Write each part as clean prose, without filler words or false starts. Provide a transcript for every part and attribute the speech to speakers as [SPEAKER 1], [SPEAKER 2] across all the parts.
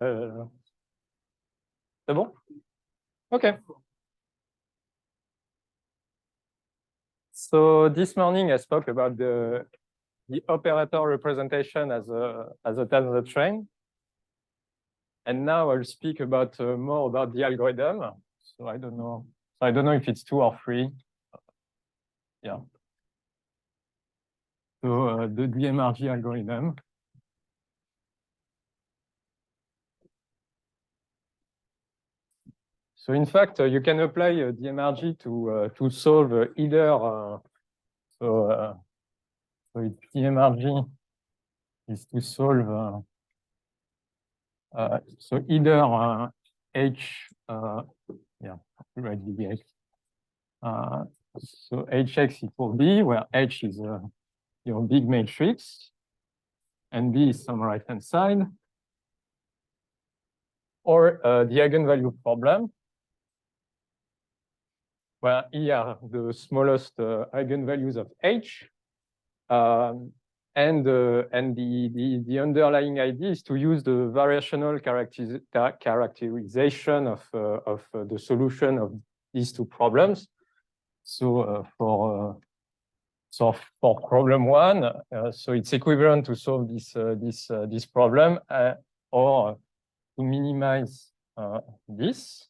[SPEAKER 1] C'est bon? Okay. So this morning I spoke about the operator representation as a tensor train, and now I'll speak about more about the algorithm. So I don't know if it's 2 or 3. Yeah. So the DMRG algorithm. So in fact, you can apply DMRG to solve either. So DMRG is to solve. So either H. Yeah, write the H. So Hx equals B, where H is your big matrix, and B is some right-hand side, or the eigenvalue problem, where E are the smallest eigenvalues of H, and the underlying idea is to use the variational characterization of the solution of these 2 problems. So for problem 1, so it's equivalent to solve this problem or to minimize this.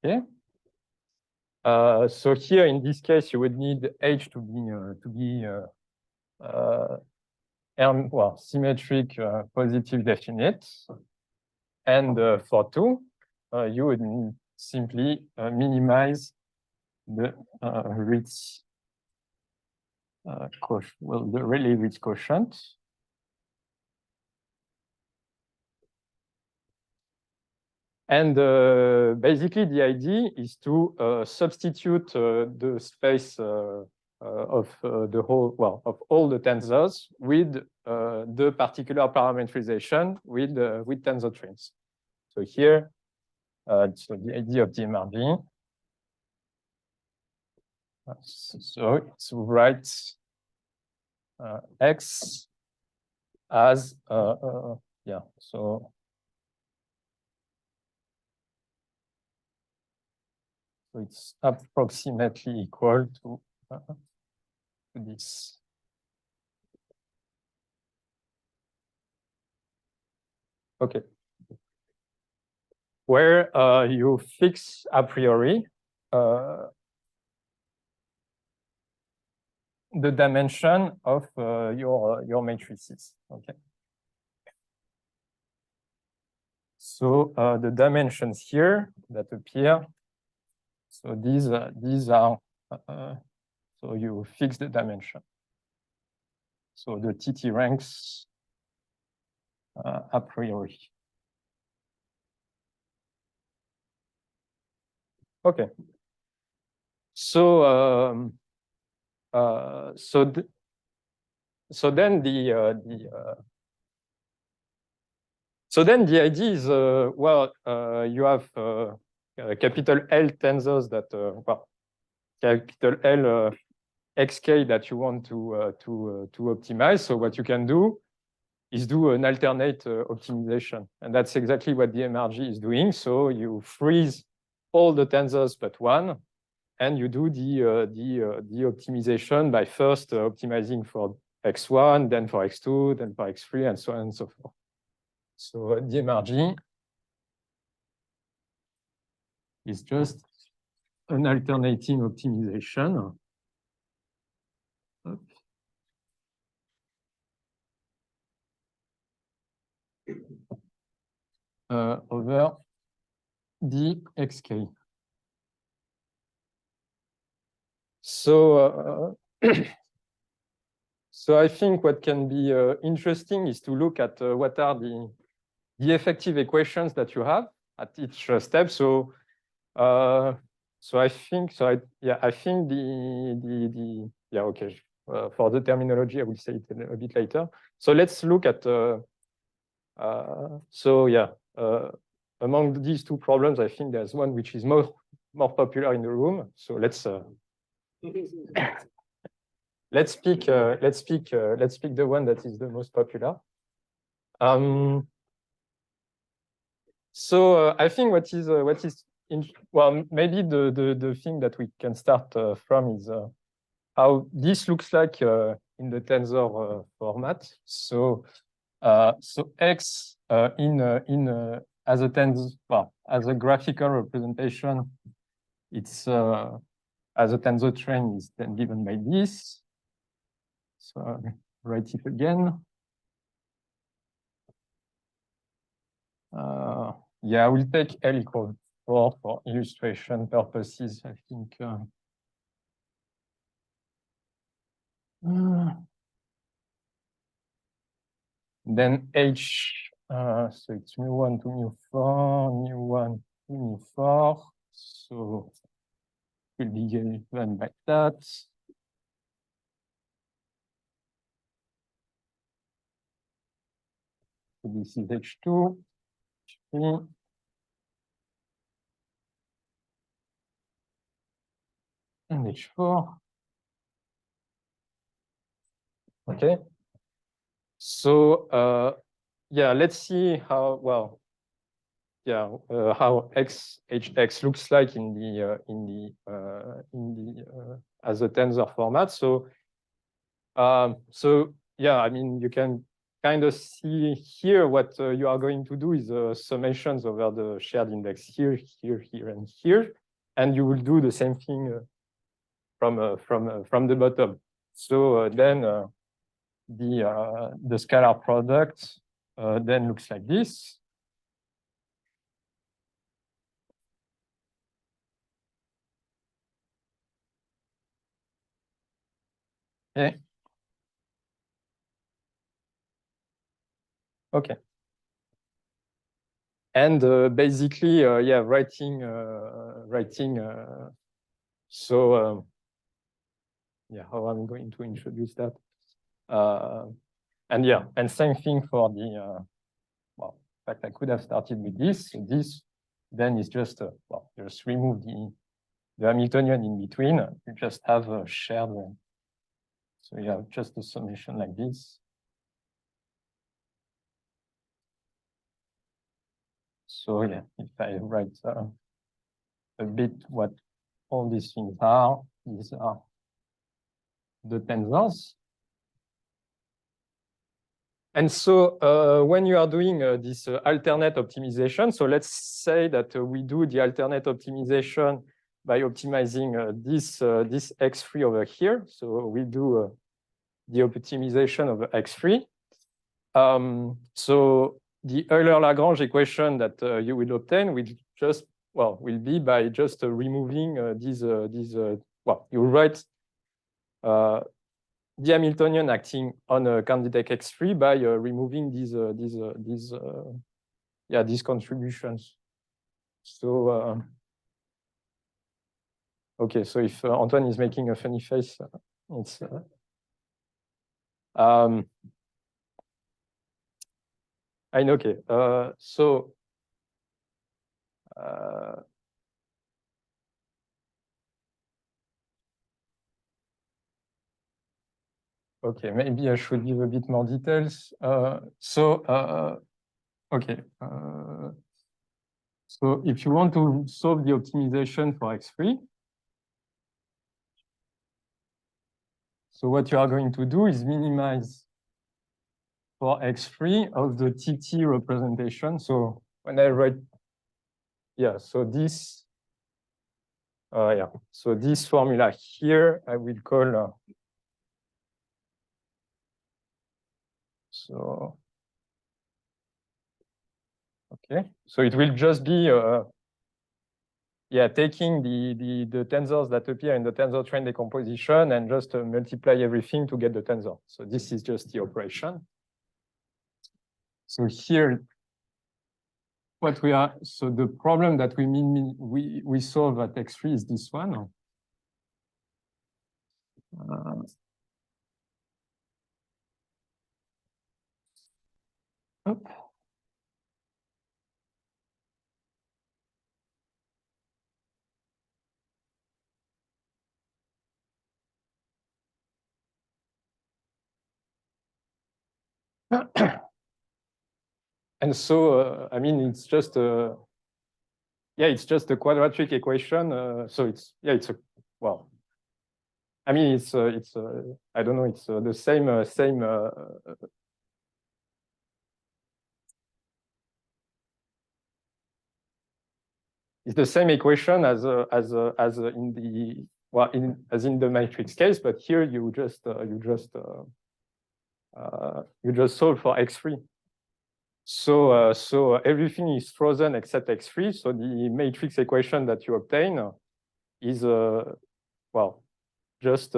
[SPEAKER 1] Okay. So here in this case, you would need H to be well, symmetric positive definite, and for 2, you would simply minimize the Ritz quotient, well, the Rayleigh-Ritz quotient. And basically, the idea is to substitute the space of the whole, well, of all the tensors with the particular parametrization with tensor trains. So here, so the idea of DMRG. So it's write X as yeah. So it's approximately equal to this. Okay. Where you fix a priori the dimension of your matrices. Okay. So the dimensions here that appear. So these are so you fix the dimension. So the TT ranks a priori. Okay. So so then the idea is well, you have capital L tensors that well, capital L xk that you want to optimize. So what you can do is do an alternate optimization, and that's exactly what DMRG is doing. So you freeze all the tensors but 1, and you do the optimization by first optimizing for x1, then for x2, then for x3, and so on and so forth. So DMRG is just an alternating optimization. Over dxk. So so I think what can be interesting is to look at what are the effective equations that you have at each step. So so I think I think yeah, okay. For the terminology, I will say it a bit later. So let's look at so yeah, among these 2 problems, I think there's one which is more popular in the room. So let's let's pick the one that is the most popular. So I think what is well, maybe the thing that we can start from is how this looks like in the tensor format. So X as a as a graphical representation, it's as a tensor train is then given by this. So I'll write it again. Yeah, I will take L equals 4 for illustration purposes, I think. Then H, so it's mu1 to mu4, mu1 to mu4. So it will be given like that. So this is H2, H3. And H4. Okay. So yeah, let's see how how HX looks like in the as a tensor format. So yeah, I mean, you can kind of see here what you are going to do is summations over the shared index here, here, and here, and you will do the same thing from the bottom. So then the scalar product then looks like this. Okay. Okay. And basically, yeah, writing. So yeah, how I'm going to introduce that. And yeah, and same thing for the, well, in fact, I could have started with this. So this then is just, well, just remove the Hamiltonian in between. You just have a shared one. So you have just a summation like this. So yeah, if I write a bit what all these things are, these are the tensors. And so when you are doing this alternate optimization, so let's say that we do the alternate optimization by optimizing this X3 over here. So we do the optimization of X3. So the Euler-Lagrange equation that you will obtain will just, well, will be by just removing these, well, you write the Hamiltonian acting on a candidate X3 by removing these contributions. So okay, so if Antoine is making a funny face, it's I know. Okay, so okay, maybe I should give a bit more details. Okay. So if you want to solve the optimization for X3, so what you are going to do is minimize for X3 of the TT representation. So when I write, yeah, so this, yeah, so this formula here, I will call, so, okay, so it will just be, yeah, taking the tensors that appear in the tensor train decomposition and just multiply everything to get the tensor. So this is just the operation. So here, what we are, so the problem that we solve at X3 is this one. Hop. And so, I mean, it's just a, yeah, it's just a quadratic equation. So it's, yeah, it's a, well, I mean, it's I don't know, it's the same, it's the same equation as in the, well, as in the matrix case, but here you just solve for x3. So everything is frozen except x3. So the matrix equation that you obtain is well, just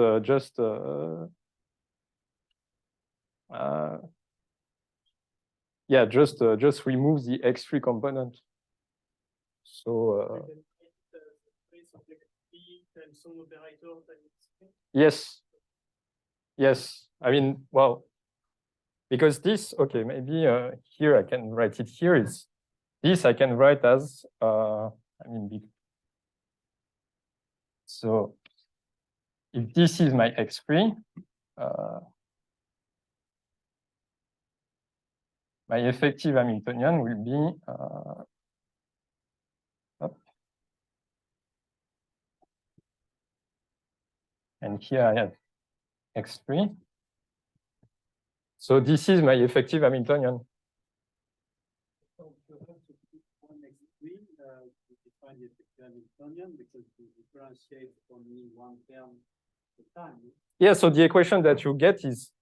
[SPEAKER 1] yeah, just remove the x3 component. So yes, yes. I mean, well, because this, okay, maybe here I can write it here. Is this I can write as I mean, so if this is my x3, my effective Hamiltonian will be and here I have x3. So this is my effective Hamiltonian. Yeah, so the equation that you get is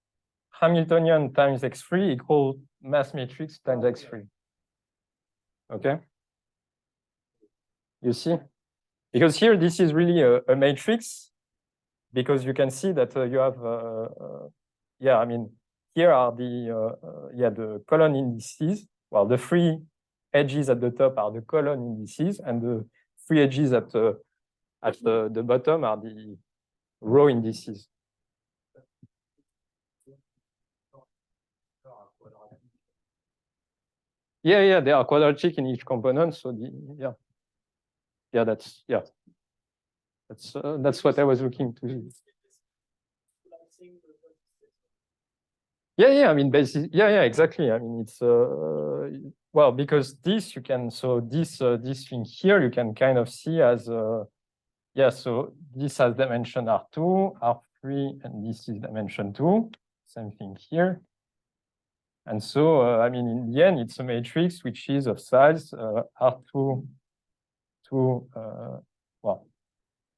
[SPEAKER 1] Hamiltonian times x3 equal mass matrix times x3. Okay? You see? Because here, this is really a matrix, because you can see that you have, yeah, I mean, here are the, yeah, the column indices. Well, the three edges at the top are the column indices, and the three edges at the bottom are the row indices. Yeah, they are quadratic in each component. So yeah, that's what I was looking to. Yeah, I mean, basically, yeah, exactly. I mean, it's well, because this you can, so this thing here you can kind of see as yeah, so this has dimension R2, R3, and this is dimension 2. Same thing here. And so, I mean, in the end, it's a matrix which is of size R2 to, well,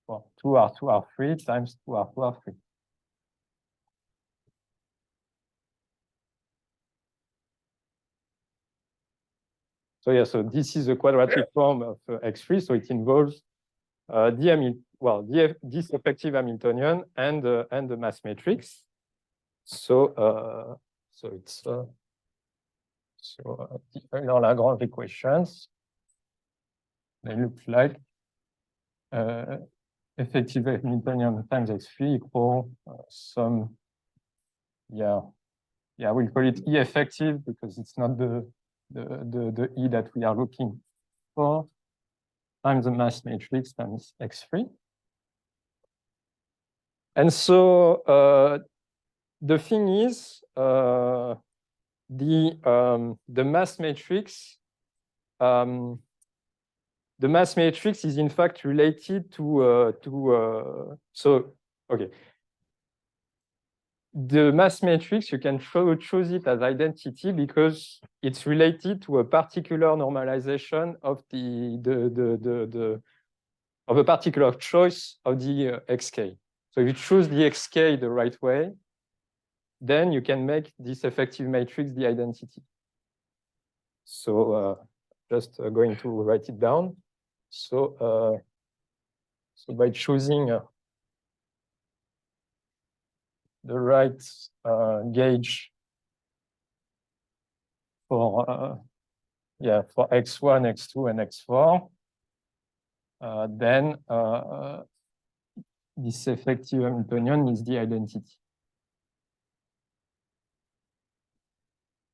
[SPEAKER 1] 2 R2, R3 times 2 R2, R3. So yeah, so this is a quadratic form of X3. So it involves this effective Hamiltonian and the mass matrix. So it's the Euler-Lagrange equations. They look like effective Hamiltonian times x3 equal some, yeah, we'll call it E effective because it's not the E that we are looking for, times the mass matrix times x3. And so the thing is, the mass matrix, the mass matrix is in fact related to so okay. The mass matrix, you can choose it as identity because it's related to a particular normalization of of a particular choice of the xk. So if you choose the xk the right way, then you can make this effective matrix the identity. So just going to write it down. So by choosing the right gauge for for x1, x2, and x4, then this effective Hamiltonian is the identity.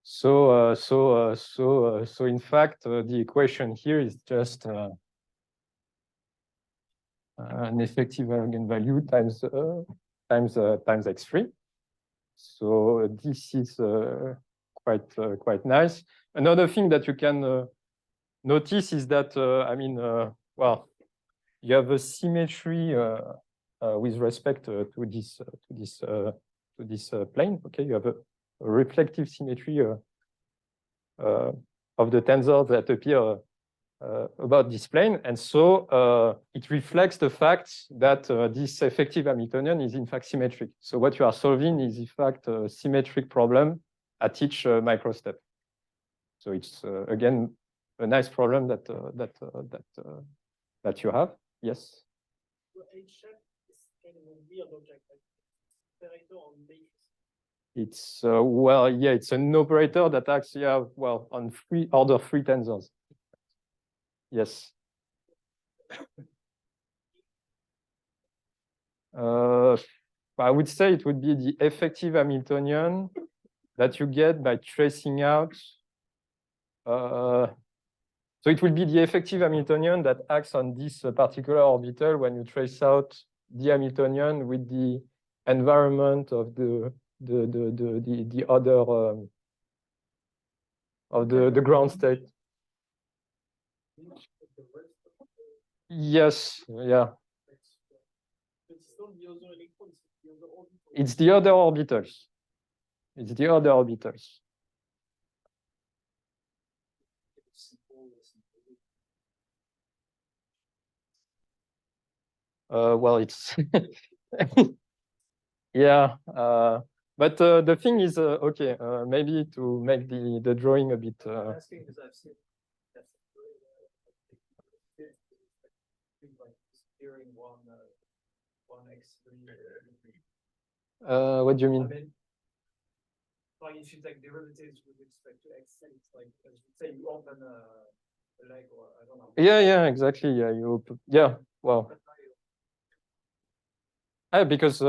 [SPEAKER 1] So in fact, the equation here is just an effective eigenvalue times times x3. So this is quite nice. Another thing that you can notice is that I mean, well, you have a symmetry with respect to this plane. Okay, you have a reflective symmetry of the tensors that appear about this plane, and so it reflects the fact that this effective Hamiltonian is in fact symmetric. So what you are solving is in fact a symmetric problem at each microstep. So it's again a nice problem that you have. Yes. It's well, yeah, it's an operator that acts, yeah, well, on order 3 tensors. Yes. I would say it would be the effective Hamiltonian that you get by tracing out. So it will be the effective Hamiltonian that acts on this particular orbital when you trace out the Hamiltonian with the environment of the other of the ground state. Yes, yeah. It's the other orbitals. It's the other orbitals. Well, it's yeah. But the thing is, okay, maybe to make the drawing a bit. What do you mean?
[SPEAKER 2] Like if you take derivatives with respect to x, it's like say you open a leg or I don't know.
[SPEAKER 1] Yeah, exactly. Yeah, yeah. Well. Because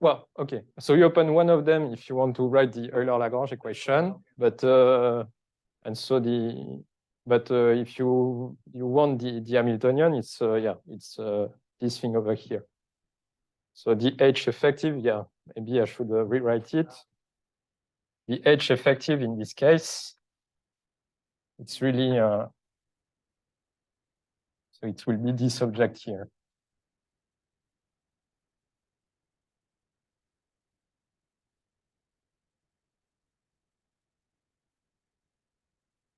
[SPEAKER 1] well, okay. So you open one of them if you want to write the Euler-Lagrange equation, but and so if you want the Hamiltonian, it's yeah, it's this thing over here. So the H effective, yeah, maybe I should rewrite it. The H effective in this case, it's really so it will be this object here.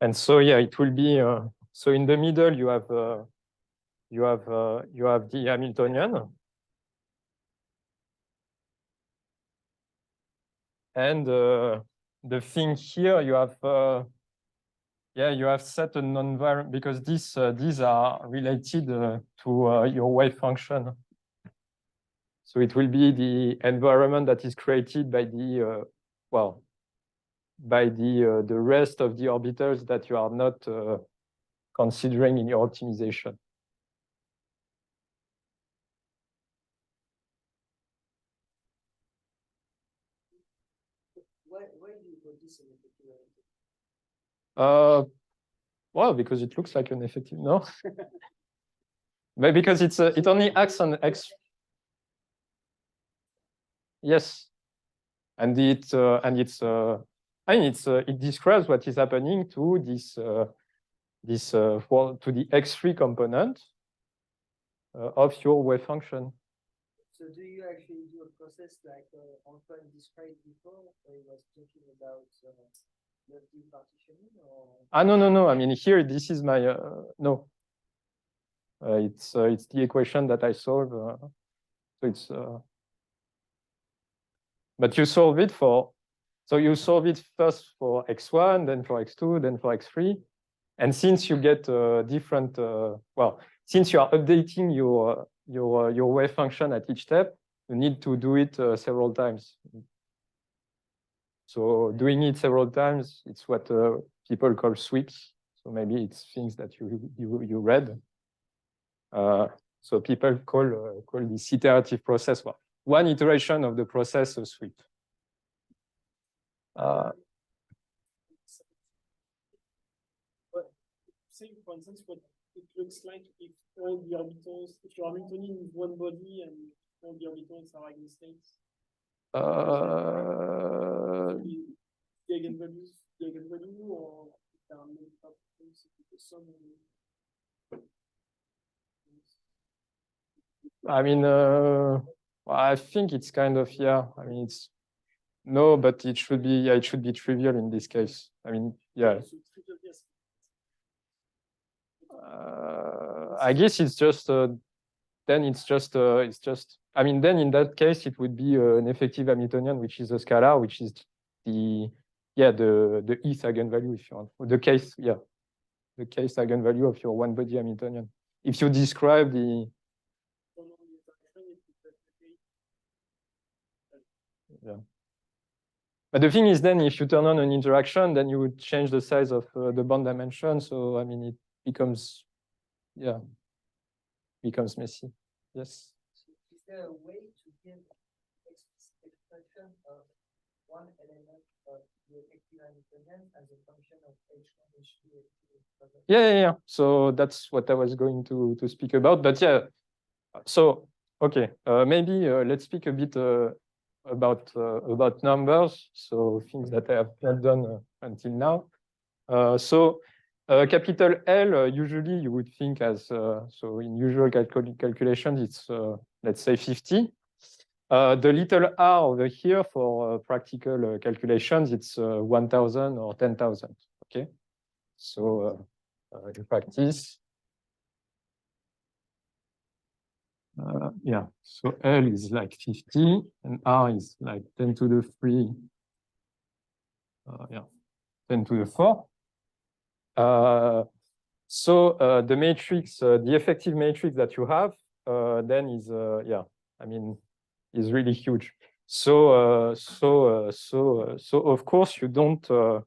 [SPEAKER 1] And so yeah, it will be so in the middle you have the Hamiltonian, and the thing here you have yeah, you have set an environment because these are related to your wave function. So it will be the environment that is created by the well, by the rest of the orbitals that you are not considering in your optimization.
[SPEAKER 2] Why do you put this in the
[SPEAKER 1] well, because it looks like an effective, no? But because it's it only acts on X. Yes, and it's I mean it describes what is happening to this to the X3 component of your wave function.
[SPEAKER 2] So do you actually do a process like Antoine described before, where he was talking about partitioning? Or?
[SPEAKER 1] No. I mean here this is my no. It's the equation that I solve. So it's but you solve it for, so you solve it first for x1, then for x2, then for x3, and since you get different well, since you are updating your wave function at each step, you need to do it several times. So doing it several times, it's what people call sweeps. So maybe it's things that you read. So people call this iterative process, well, one iteration of the process a sweep.
[SPEAKER 2] Say, for instance, what it looks like if all the orbitals, if your Hamiltonian is one body and all the orbitals are eigenstates. The eigenvalues eigenvalue or there are many factors, some.
[SPEAKER 1] I mean, I think it's kind of, yeah. I mean, it's no, but it should be, yeah, it should be trivial in this case. I mean, yeah. I guess it's just then it's just I mean, then in that case it would be an effective Hamiltonian, which is a scalar, which is the eth eigenvalue, if you want, the case, yeah, the case eigenvalue of your one body Hamiltonian. If you describe the yeah. But the thing is, then if you turn on an interaction, then you would change the size of the bond dimension. So I mean, it becomes, yeah, becomes messy. Yes.
[SPEAKER 3] So is there a way to give explicit expression of one element of the effective Hamiltonian as a function of H1, H2, H2?
[SPEAKER 1] Yeah. So that's what I was going to speak about. But yeah, so okay, maybe let's speak a bit about numbers. So things that I have not done until now. So capital L, usually you would think as, so in usual calculations, it's, let's say 50. The little r over here for practical calculations, it's 1,000 or 10,000, okay? So in practice, yeah, so L is like 50 and R is like 10 to the 3, yeah, 10 to the 4. So the matrix, the effective matrix that you have, then is, yeah, I mean, is really huge. So of course you don't, so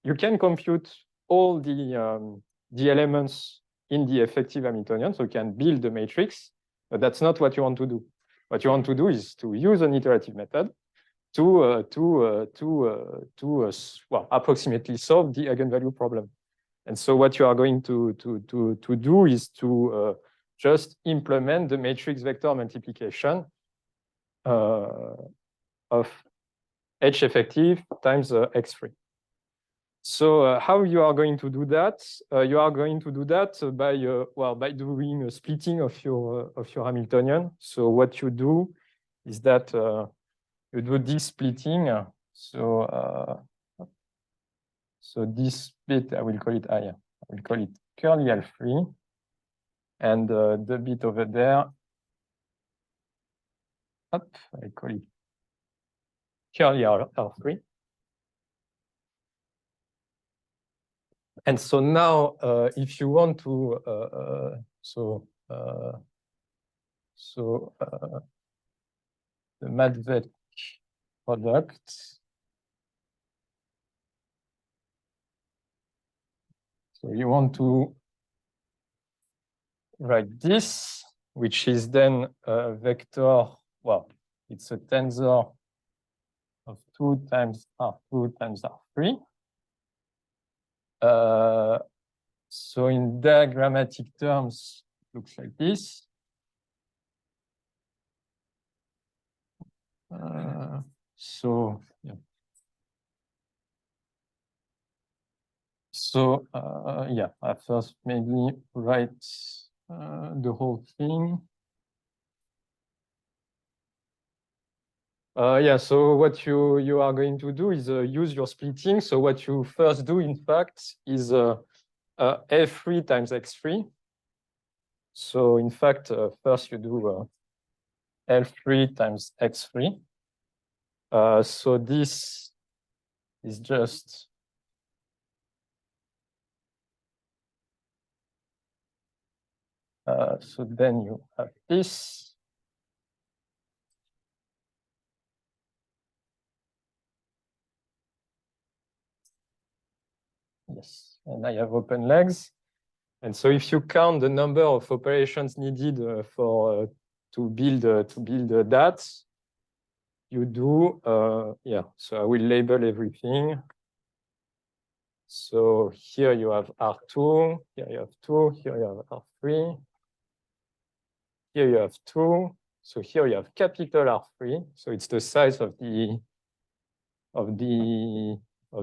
[SPEAKER 1] you can compute all the elements in the effective Hamiltonian, so you can build the matrix, but that's not what you want to do. What you want to do is to use an iterative method to well, approximately solve the eigenvalue problem. And so what you are going to do is to just implement the matrix vector multiplication of H effective times X3. So how you are going to do that? You are going to do that by well, by doing a splitting of your Hamiltonian. So what you do is that you do this splitting. So this bit, I will call it I will call it curly L3, and the bit over there, up, I call it curly L3. And so now, if you want to, the Madvet product. So you want to write this, which is then a vector. Well, it's a tensor of 2 times R2 times R3. So in diagrammatic terms, it looks like this. So yeah. So yeah, I first maybe write the whole thing. Yeah, so what you are going to do is use your splitting. So what you first do, in fact, is F3 times X3. So in fact, first you do L3 times X3. So this is just so then you have this. Yes, and I have open legs. And so if you count the number of operations needed for to build that, you do, yeah, so I will label everything. So here you have R2, here you have 2, here you have R3, here you have 2. So here you have capital R3. So it's the size of the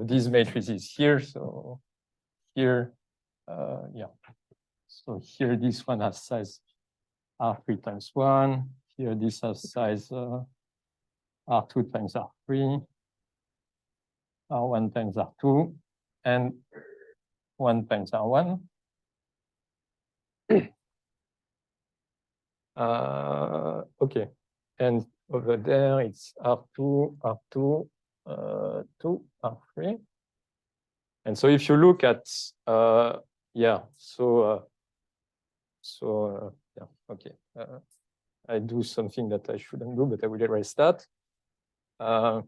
[SPEAKER 1] these matrices here. So here, yeah. So here, this one has size R3 times 1. Here, this has size R2 times R3, R1 times R2, and 1 times R1. Okay, and over there, it's R2, R2, 2, R3. And so if you look at, yeah, so yeah, okay. I do something that I shouldn't do, but I will erase that. So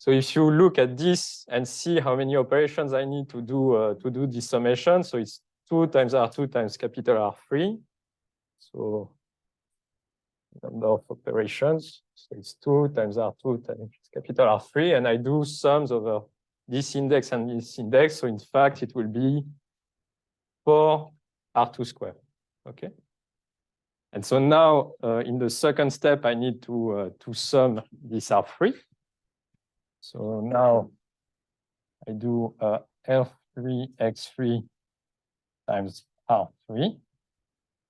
[SPEAKER 1] if you look at this and see how many operations I need to do this summation, so it's 2 times R2 times capital R3. So number of operations, so it's 2 times R2 times capital R3, and I do sums over this index and this index. So in fact, it will be 4 R2 squared. Okay. And so now in the second step, I need to sum this R3. So now I do L3 X3 times R3.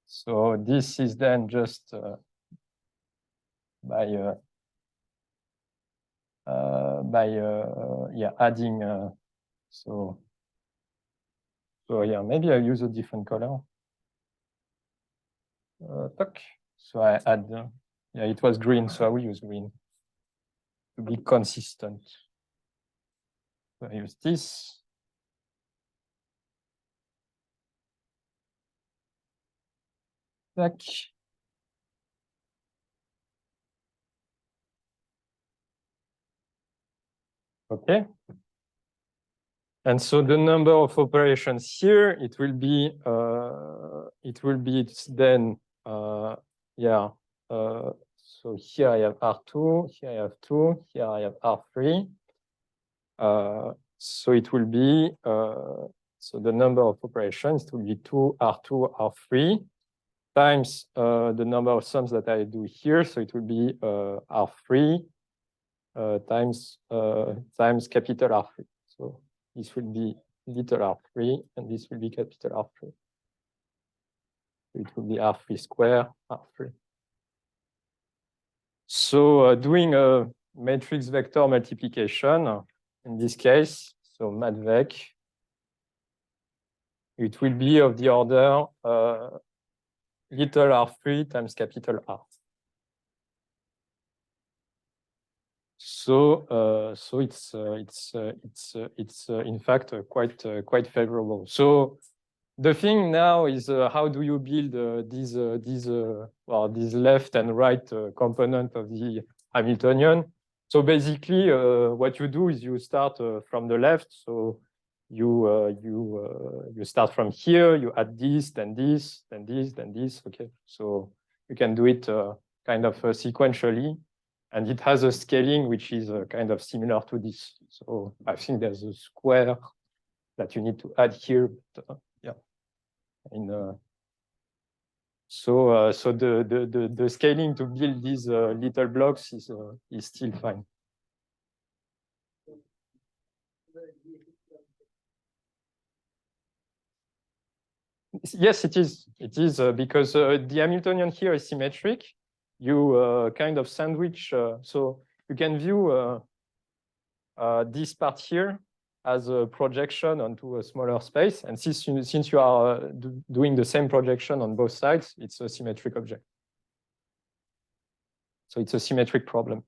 [SPEAKER 1] So this is then just by adding so yeah, maybe I use a different color. So I add yeah, it was green, so I will use green to be consistent. So I use this. Tac. Okay. And so the number of operations here, it will be then yeah. So here I have R2, here I have 2, here I have R3. So it will be so the number of operations will be 2 R2 R3 times the number of sums that I do here. So it will be R3 times capital R3. So this will be little R3, and this will be capital R3. It will be R3 squared, R3. So doing a matrix vector multiplication, in this case, so matvec, it will be of the order little R3 times capital R. So it's in fact quite favorable. So the thing now is how do you build these left and right component of the Hamiltonian? So basically, what you do is you start from the left. So you start from here. You add this, then this, then this, then this. Okay, so you can do it kind of sequentially. And it has a scaling which is kind of similar to this. So I think there's a square that you need to add here. But, yeah. And so the scaling to build these little blocks is still fine. Yes, it is. It is because the Hamiltonian here is symmetric. You kind of sandwich. So you can view this part here as a projection onto a smaller space. And since you are doing the same projection on both sides, it's a symmetric object. So it's a symmetric problem.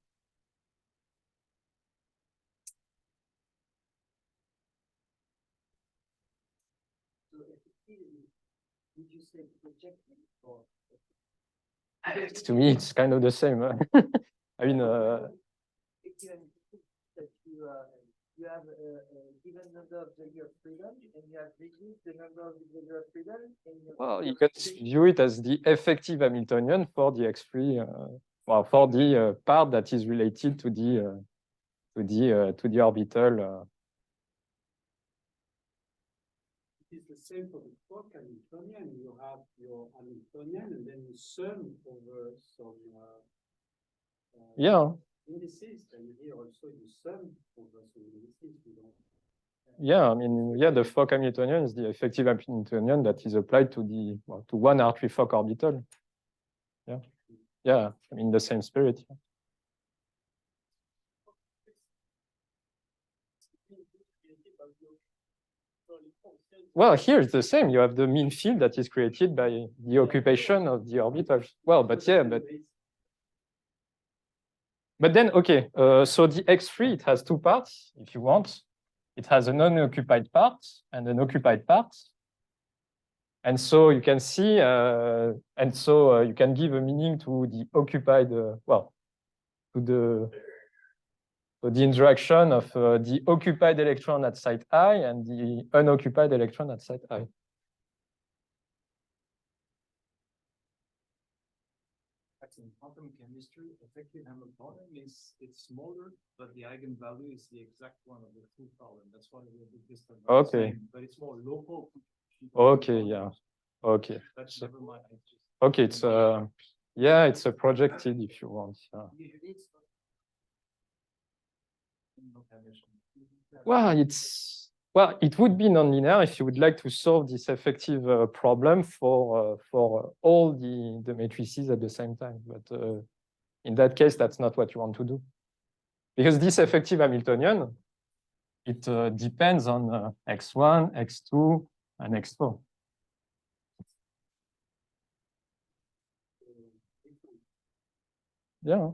[SPEAKER 3] Did you say projecting or?
[SPEAKER 1] To me, it's kind of the same. I mean,
[SPEAKER 3] that you have a given number of degrees of freedom, and you have reduced the number of degrees of freedom.
[SPEAKER 1] Well, you can view it as the effective Hamiltonian for the X3, for the part that is related to the orbital.
[SPEAKER 4] It is the same for the quark Hamiltonian. You have your Hamiltonian, and then you sum over some.
[SPEAKER 1] Yeah.
[SPEAKER 4] indices, and here also you sum over some indices. We don't.
[SPEAKER 1] Yeah, I mean, yeah, the Fock Hamiltonian is the effective Hamiltonian that is applied to the to one R3 Fock orbital. Yeah, yeah, I mean the same spirit. Well, here it's the same. You have the mean field that is created by the occupation of the orbitals. Well, but yeah, but then okay. So the X3 it has two parts, if you want. It has an unoccupied part and an occupied part. And so you can see, you can give a meaning to the occupied, well, to the interaction of the occupied electron at site I and the unoccupied electron at site I.
[SPEAKER 2] In quantum chemistry, effective Hamiltonian is it's smaller, but the eigenvalue is the exact one of the two problem. That's why it will be distant.
[SPEAKER 1] Okay.
[SPEAKER 2] But it's more local.
[SPEAKER 1] Okay, yeah. Okay.
[SPEAKER 2] But
[SPEAKER 1] So,
[SPEAKER 2] never mind.
[SPEAKER 1] okay, it's yeah, it's a projected if you want. Yeah. Well, it would be nonlinear if you would like to solve this effective problem for all the matrices at the same time. But in that case, that's not what you want to do, because this effective Hamiltonian, it depends on x1, x2, and x4. Yeah.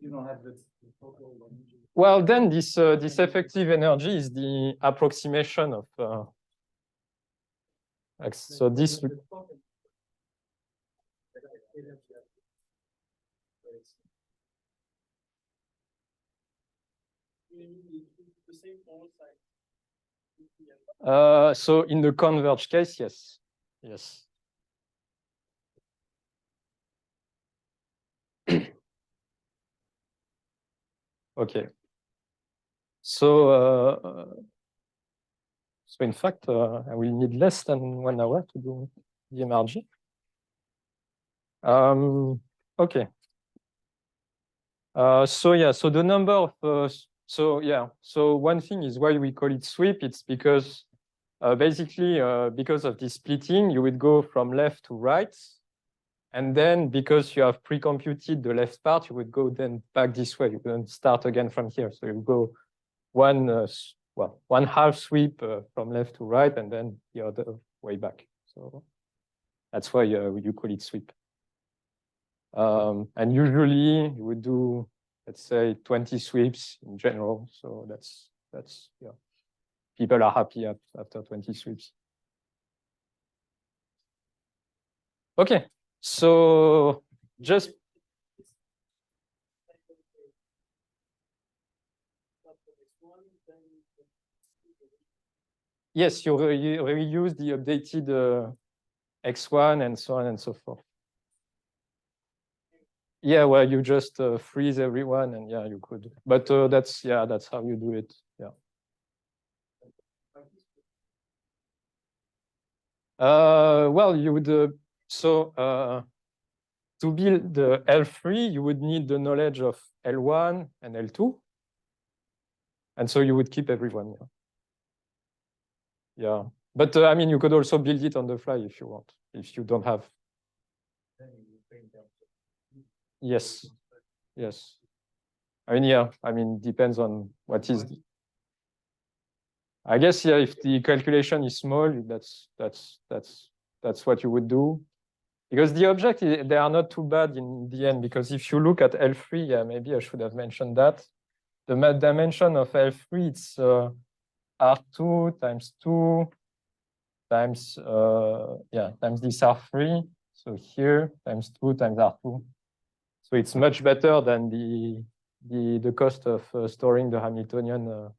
[SPEAKER 2] You don't have the total energy.
[SPEAKER 1] Well, then this effective energy is the approximation of x. So this. So in the converged case, yes, yes. Okay. So in fact, I will need less than 1 hour to do the MRG. Okay. So the number of so one thing is why we call it sweep. It's because basically because of this splitting, you would go from left to right. And then because you have pre-computed the left part, you would go then back this way. You wouldn't start again from here. So you go one half sweep from left to right, and then the other way back. So that's why you call it sweep. And usually you would do, let's say, 20 sweeps in general. So that's yeah. People are happy after 20 sweeps. Okay. So just yes, you reuse the updated x1 and so on and so forth. Yeah, well, you just freeze everyone, and yeah, you could. But that's how you do it. Yeah. Well, you would to build the L3, you would need the knowledge of L1 and L2. And so you would keep everyone. Yeah. But I mean, you could also build it on the fly if you want, if you don't have. Yes. Yes. I mean, yeah. I mean, depends on what is. I guess, yeah, if the calculation is small, that's what you would do. Because the object, they are not too bad in the end, because if you look at L3, yeah, maybe I should have mentioned that. The dimension of L3, it's R2 times 2 times, times this R3. So here, times 2 times R2. So it's much better than the cost of storing the Hamiltonian.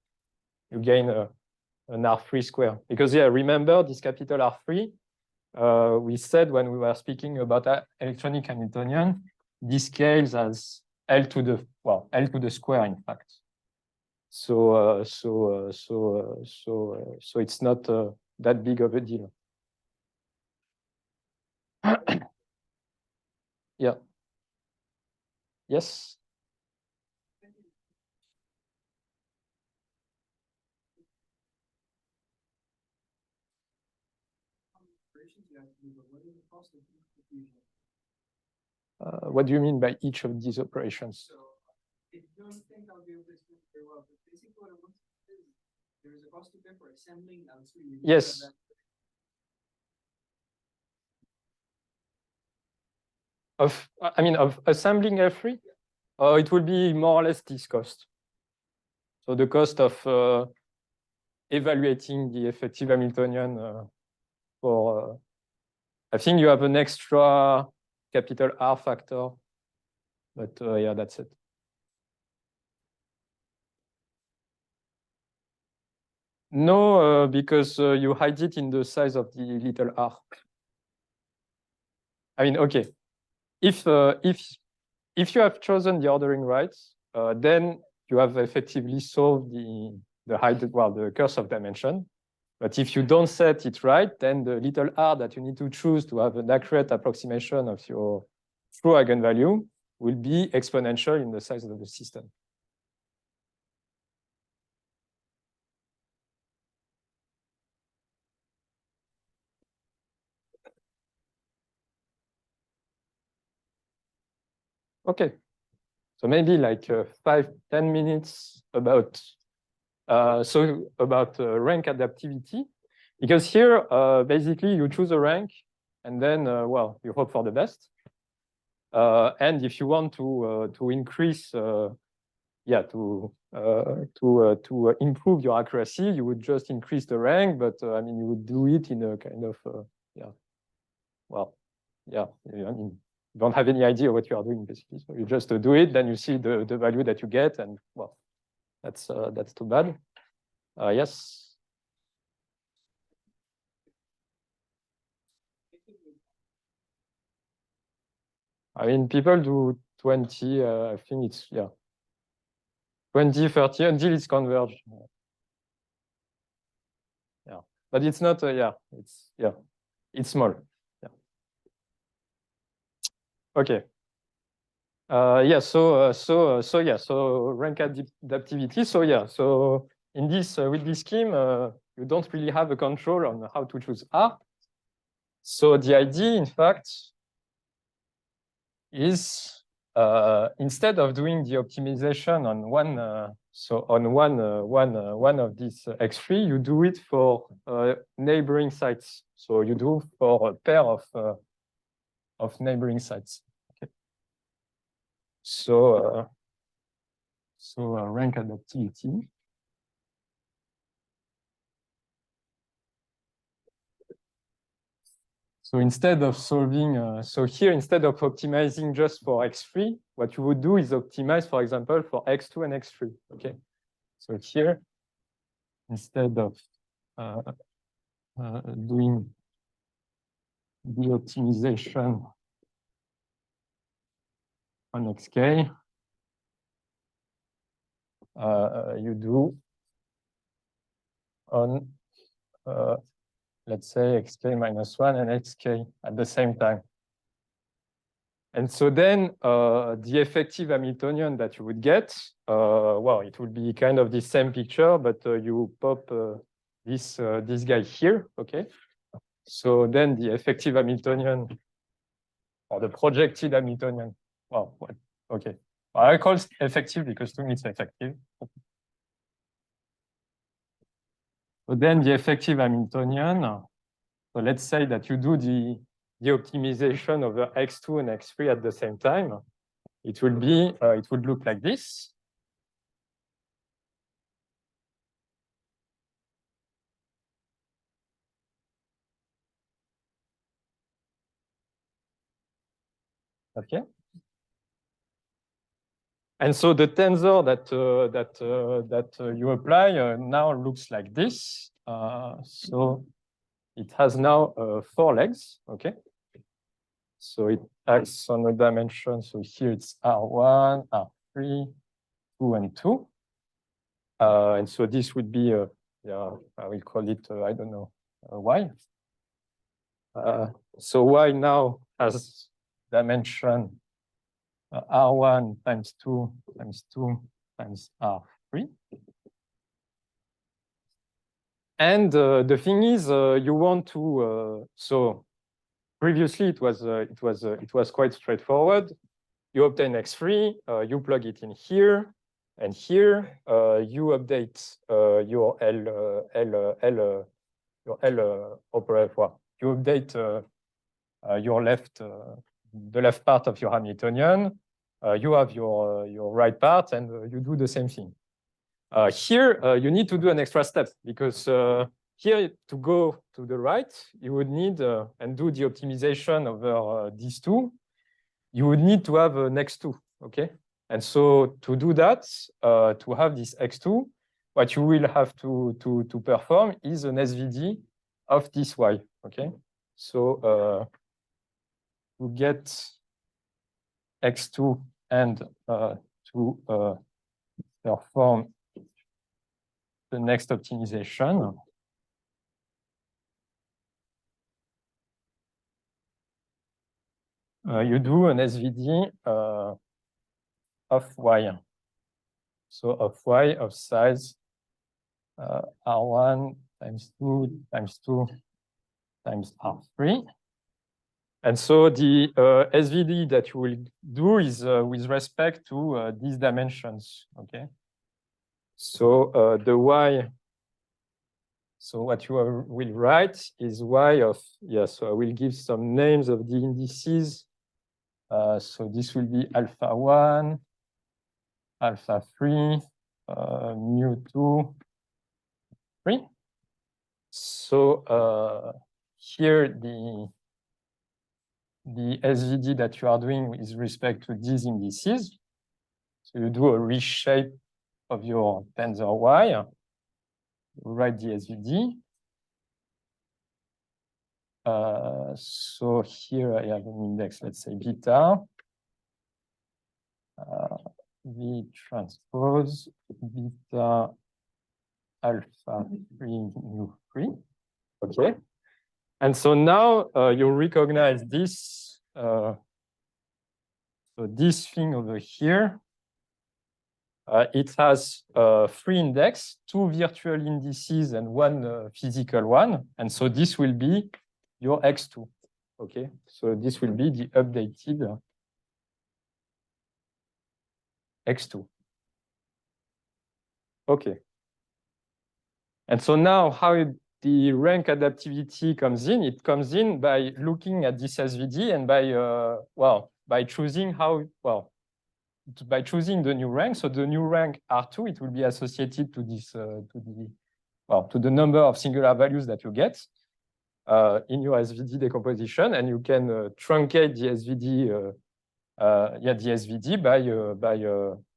[SPEAKER 1] You gain an R3 square. Because, yeah, remember this capital R3, we said when we were speaking about electronic Hamiltonian, this scales as L to the square, in fact. So it's not that big of a deal. Yeah. Yes. What do you mean by each of these operations?
[SPEAKER 2] So I don't think I'll be able to explain it very well, but basically what I want to say is there is a cost to pay for assembling L3.
[SPEAKER 1] Yes. Of assembling L3, it will be more or less this cost. So the cost of evaluating the effective Hamiltonian for, I think you have an extra capital R factor, but yeah, that's it. No, because you hide it in the size of the little r. I mean, okay, if you have chosen the ordering right, then you have effectively solved the curse of dimension. But if you don't set it right, then the little r that you need to choose to have an accurate approximation of your true eigenvalue will be exponential in the size of the system. Okay, so maybe like 5-10 minutes about rank adaptivity, because here basically you choose a rank and then well, you hope for the best. And if you want to increase, yeah, to improve your accuracy, you would just increase the rank, but I mean you would do it in a kind of yeah, well, yeah, I mean, you don't have any idea what you are doing basically. So you just do it, then you see the value that you get, and well, that's too bad. Yes. I mean, people do 20, I think it's, yeah, 20, 30 until it's converged. Yeah, but it's not, yeah, it's small. Yeah. Okay. Yeah, so rank adaptivity. So yeah, so in this with this scheme, you don't really have a control on how to choose R. So the idea, in fact, is instead of doing the optimization on one one of these X3, you do it for neighboring sites. So you do for a pair of neighboring sites. Okay. So rank adaptivity. So instead of solving, so here, instead of optimizing just for X3, what you would do is optimize, for example, for X2 and X3, okay? So here, instead of doing the optimization on XK, you do on, let's say, XK minus 1 and XK at the same time. And so then the effective Hamiltonian that you would get, well, it would be kind of the same picture, but you pop this guy here, okay? So then the effective Hamiltonian, or the projected Hamiltonian, well, what? Okay. I call it effective because to me it's effective. So then the effective Hamiltonian, so let's say that you do the optimization over X2 and X3 at the same time. It will be, it would look like this. Okay. And so the tensor that you apply now looks like this. So it has now 4 legs. Okay. So it acts on a dimension. So here it's R1, R3, 2, and 2. And so this would be, yeah, I will call it, I don't know, Y. So Y now has dimension R1 times 2 times 2 times R3. And the thing is, you want to so previously it was quite straightforward. You obtain X3, you plug it in here, and here you update your operator. You update your the left part of your Hamiltonian. You have your right part, and you do the same thing. Here, you need to do an extra step because here, to go to the right, you would need and do the optimization over these two. You would need to have an X2, okay? And so to do that, to have this X2, what you will have to perform is an SVD of this Y, okay? So to get X2 and to perform the next optimization, you do an SVD of Y. So of Y of size R1 times 2 times 2 times R3. And so the SVD that you will do is with respect to these dimensions, okay? So the Y, so what you will write is Y of, so I will give some names of the indices. So this will be alpha 1, alpha 3, mu 2, 3. So here the SVD that you are doing is respect to these indices. So you do a reshape of your tensor Y. You write the SVD. So here I have an index, let's say beta. V transpose beta alpha 3 mu 3. Okay. And so now you recognize this, so this thing over here. It has 3 index, 2 virtual indices and 1 physical one. And so this will be your X2. Okay, so this will be the updated X2. Okay. And so now how the rank adaptivity comes in? It comes in by looking at this SVD and by choosing by choosing the new rank. So the new rank R2, it will be associated to this to the number of singular values that you get in your SVD decomposition, and you can truncate the SVD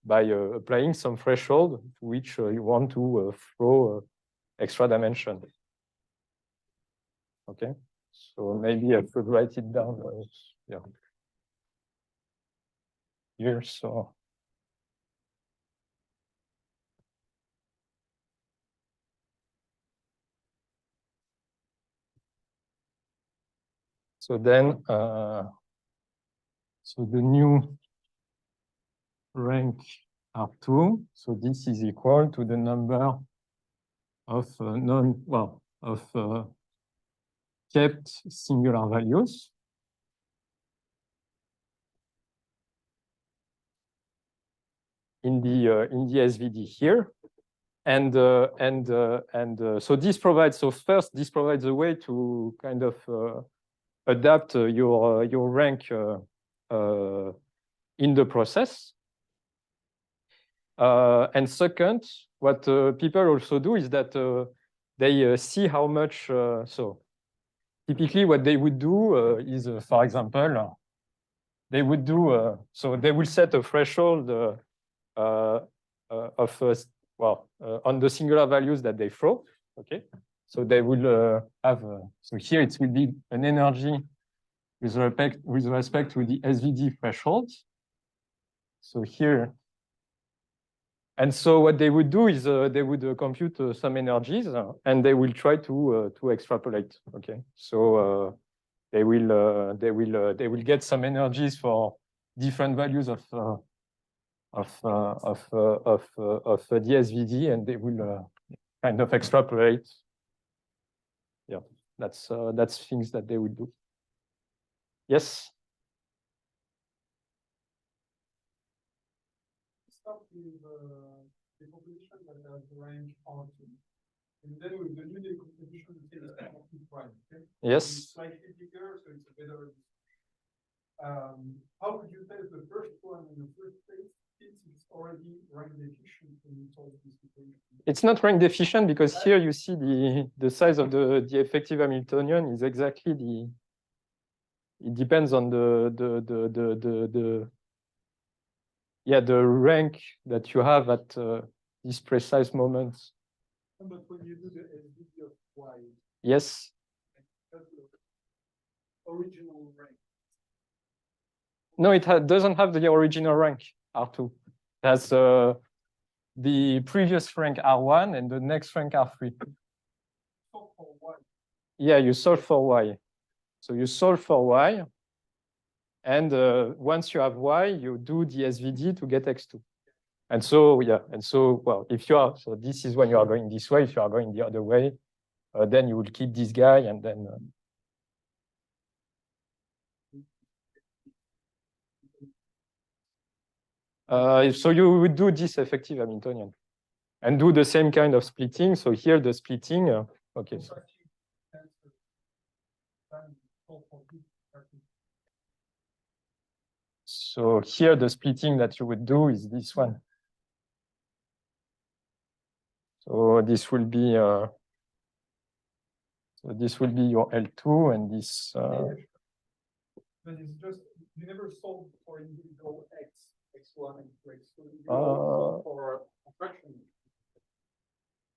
[SPEAKER 1] by applying some threshold to which you want to throw extra dimension. Okay, so maybe I could write it down. Here, so. So then, so the new rank R2, so this is equal to the number of kept singular values in the SVD here, and so this provides. So first, this provides a way to kind of adapt your rank in the process. And second, what people also do is that they see how much. So typically, what they would do is, for example, they would do. So they will set a threshold of on the singular values that they throw. Okay, so they will have. So here it will be an energy with respect to the SVD threshold. So here. And so what they would do is they would compute some energies and they will try to extrapolate. Okay, so they will get some energies for different values of the SVD, and they will kind of extrapolate. Yeah, that's things that they will do. Yes.
[SPEAKER 4] Start with the composition that has range R2. And then with the new decomposition, it is R2 prime. Okay?
[SPEAKER 1] Yes.
[SPEAKER 4] So it's slightly bigger, so it's a better. How would you test the first one in the first place? It's already rank deficient when you solve this equation.
[SPEAKER 1] It's not rank deficient because here you see the size of the effective Hamiltonian is exactly the. It depends on the rank that you have at this precise moment.
[SPEAKER 4] But when you do the SVD of Y,
[SPEAKER 1] Yes.
[SPEAKER 4] that's the original rank.
[SPEAKER 1] No, it doesn't have the original rank R2. It has the previous rank R1 and the next rank R3.
[SPEAKER 4] So for Y.
[SPEAKER 1] Yeah, you solve for Y. So you solve for Y. And once you have Y, you do the SVD to get X2. And so, yeah, and so, well, if you are, so this is when you are going this way. If you are going the other way, then you will keep this guy and then. So you would do this effective Hamiltonian and do the same kind of splitting. So here the splitting, okay. So here the splitting that you would do is this one. So this will be your L2 and this.
[SPEAKER 4] But it's just you never solve for individual X1 and X2. You solve for a fraction.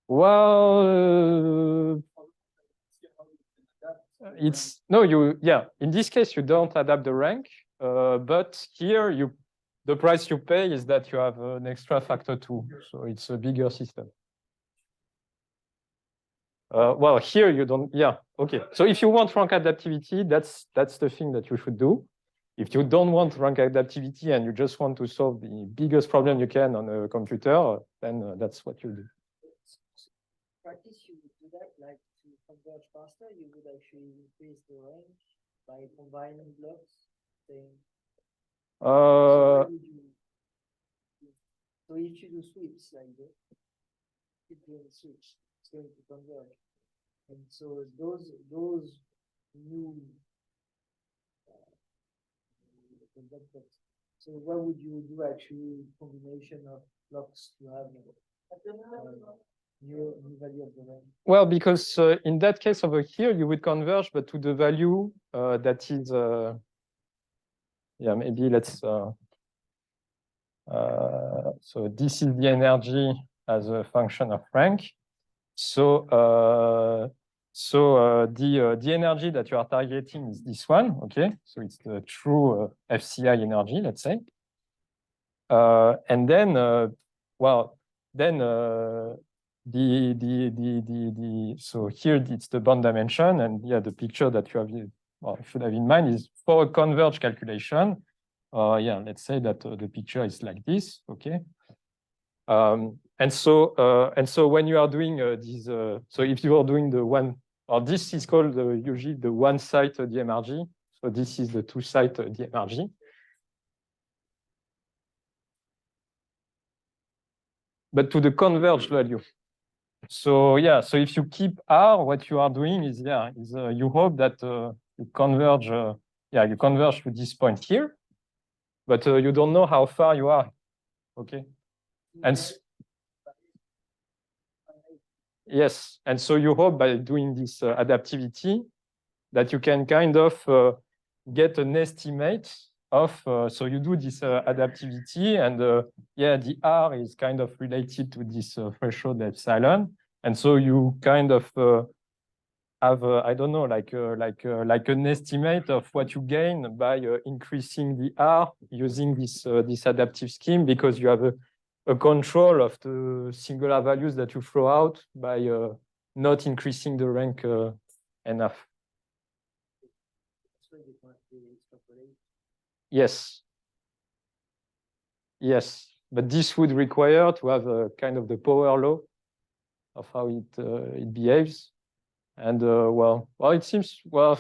[SPEAKER 1] Well, it's no, in this case you don't adapt the rank, but here the price you pay is that you have an extra factor 2, so it's a bigger system. Well, here you don't. Yeah, okay. So if you want rank adaptivity, that's the thing that you should do. If you don't want rank adaptivity and you just want to solve the biggest problem you can on a computer, then that's what you do.
[SPEAKER 3] Practice, you would do that, like to converge faster, you would actually increase the range by combining blocks, saying. So if you do sweeps like this, keep doing switch, it's going to converge. And so those new so what would you do actually combination of blocks to have new value of the range?
[SPEAKER 1] Well, because in that case over here you would converge, but to the value that is yeah, maybe let's so this is the energy as a function of rank. So the energy that you are targeting is this one, okay? So it's the true FCI energy, let's say. And then, well, then so here it's the bond dimension, and yeah, the picture that you have, well, should have in mind is for a converge calculation. Yeah, let's say that the picture is like this, okay? And so when you are doing these, so if you are doing the one, or this is called usually the one-site DMRG. So this is the two-site DMRG. But to the converged value. So yeah, so if you keep R, what you are doing is you hope that you converge, you converge to this point here, but you don't know how far you are, okay? And yes, and so you hope by doing this adaptivity that you can kind of get an estimate of, so you do this adaptivity and the R is kind of related to this threshold epsilon. And so you kind of have, I don't know, like an estimate of what you gain by increasing the R using this adaptive scheme, because you have a control of the singular values that you throw out by not increasing the rank enough. Yes. Yes, but this would require to have a kind of the power law of how it behaves. And well, it seems, well,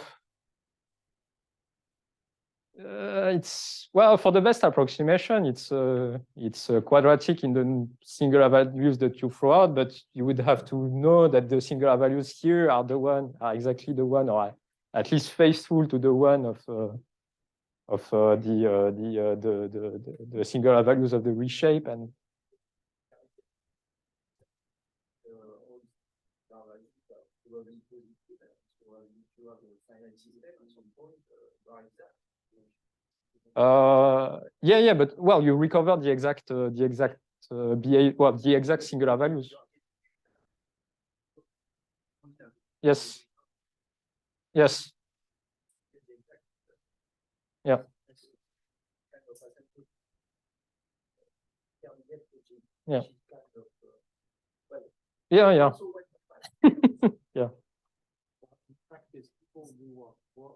[SPEAKER 1] it's, well, for the best approximation, it's quadratic in the singular values that you throw out, but you would have to know that the singular values here are exactly the one, or at least faithful to the one of the singular values of the reshape. And yeah, but well, you recover the exact behavior, well, the exact singular values. Yes. Yes. Yeah. Yeah. Yeah, yeah. Yeah.
[SPEAKER 2] In practice, people do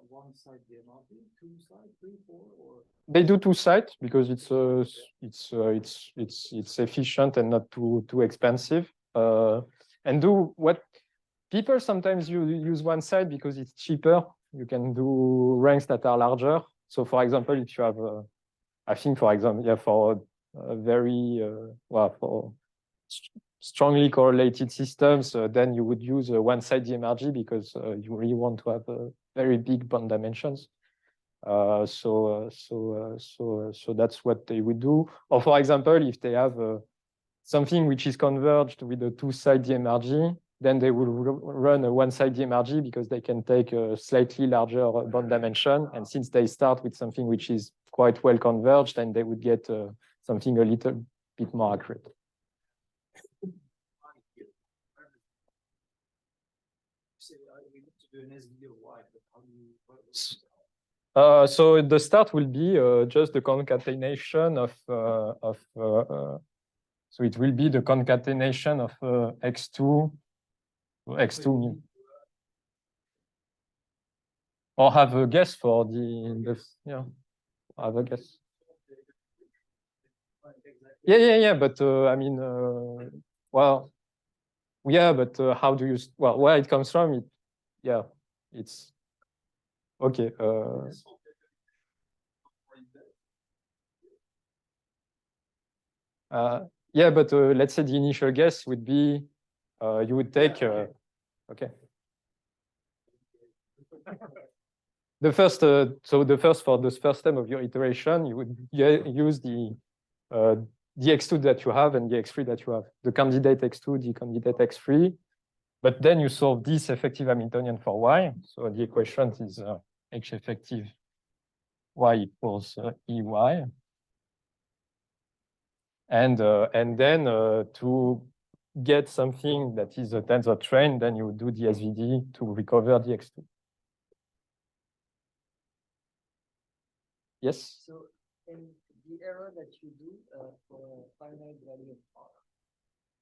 [SPEAKER 2] one side DMRT, two side, three, four, or
[SPEAKER 1] They do two sides because it's efficient and not too expensive. And do what people sometimes use one side because it's cheaper. You can do ranks that are larger. So, for example, if you have, I think, for example, yeah, for very well, for strongly correlated systems, then you would use a one-side DMRG because you really want to have very big bond dimensions. So that's what they would do. Or for example, if they have something which is converged with a two-side DMRG, then they will run a one-side DMRG because they can take a slightly larger bond dimension. And since they start with something which is quite well converged, then they would get something a little bit more accurate.
[SPEAKER 2] say we need to do an SVO Y, but how do you?
[SPEAKER 1] So the start will be just the concatenation of so it will be the concatenation of x2 mu. Or have a guess for the yeah, have a guess. Yeah. But I mean, well, yeah, but how do you? Well, where it comes from? Yeah, it's okay. Yeah, but let's say the initial guess would be you would take okay. The first, for the first step of your iteration, you would use the x2 that you have and the x3 that you have, the candidate x2, the candidate x3. But then you solve this effective Hamiltonian for y. So the equation is h effective y equals ey. And then to get something that is a tensor train, then you do the SVD to recover the x2. Yes?
[SPEAKER 3] So, in the error that you do for finite value of R,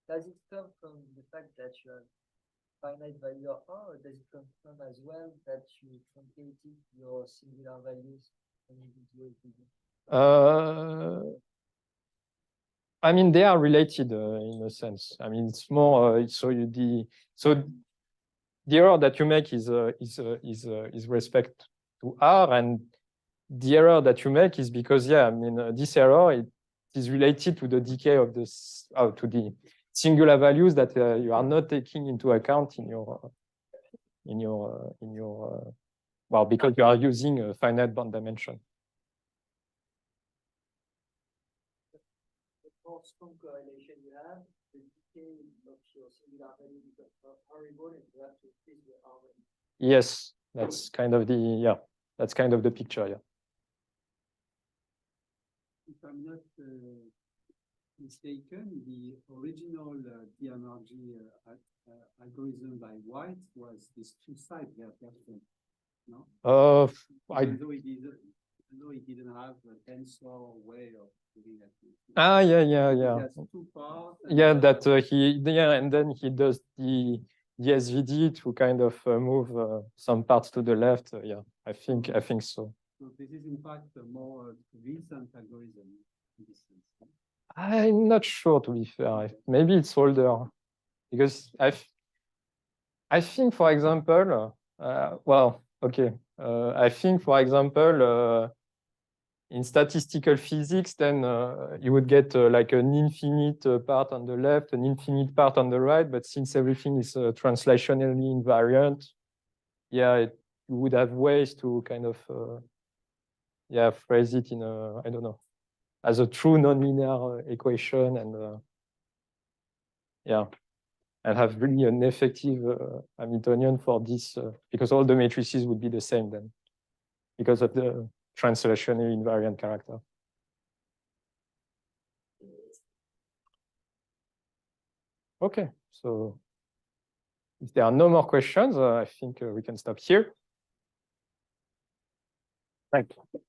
[SPEAKER 3] does it come from the fact that you have finite value of R, or does it come from as well that you truncated your singular values when you did your SVD?
[SPEAKER 1] I mean, they are related in a sense. I mean, it's more so the error that you make is respect to R, and the error that you make is because I mean this error it is related to the decay of this to the singular values that you are not taking into account in your well, because you are using a finite bond dimension.
[SPEAKER 3] More strong correlation you have, the decay of your singular value becomes horrible, and you have to increase the R value.
[SPEAKER 1] Yes, that's kind of the picture. Yeah.
[SPEAKER 5] If I'm not mistaken, the original DMRG algorithm by White was this two-side version, no? Even though he didn't have a tensor way of doing that.
[SPEAKER 1] Yeah.
[SPEAKER 5] He has two parts.
[SPEAKER 1] Yeah, that and then he does the SVD to kind of move some parts to the left. Yeah, I think so.
[SPEAKER 5] So this is in fact a more recent algorithm. in this sense.
[SPEAKER 1] I'm not sure, to be fair. Maybe it's older, because I think, for example, well, okay. I think, for example, in statistical physics, then you would get like an infinite part on the left, an infinite part on the right. But since everything is translationally invariant, yeah, you would have ways to kind of, yeah, phrase it in a, I don't know, as a true nonlinear equation, and yeah, and have really an effective Hamiltonian for this, because all the matrices would be the same then, because of the translationally invariant character. Okay, so if there are no more questions, I think we can stop here. Thank you.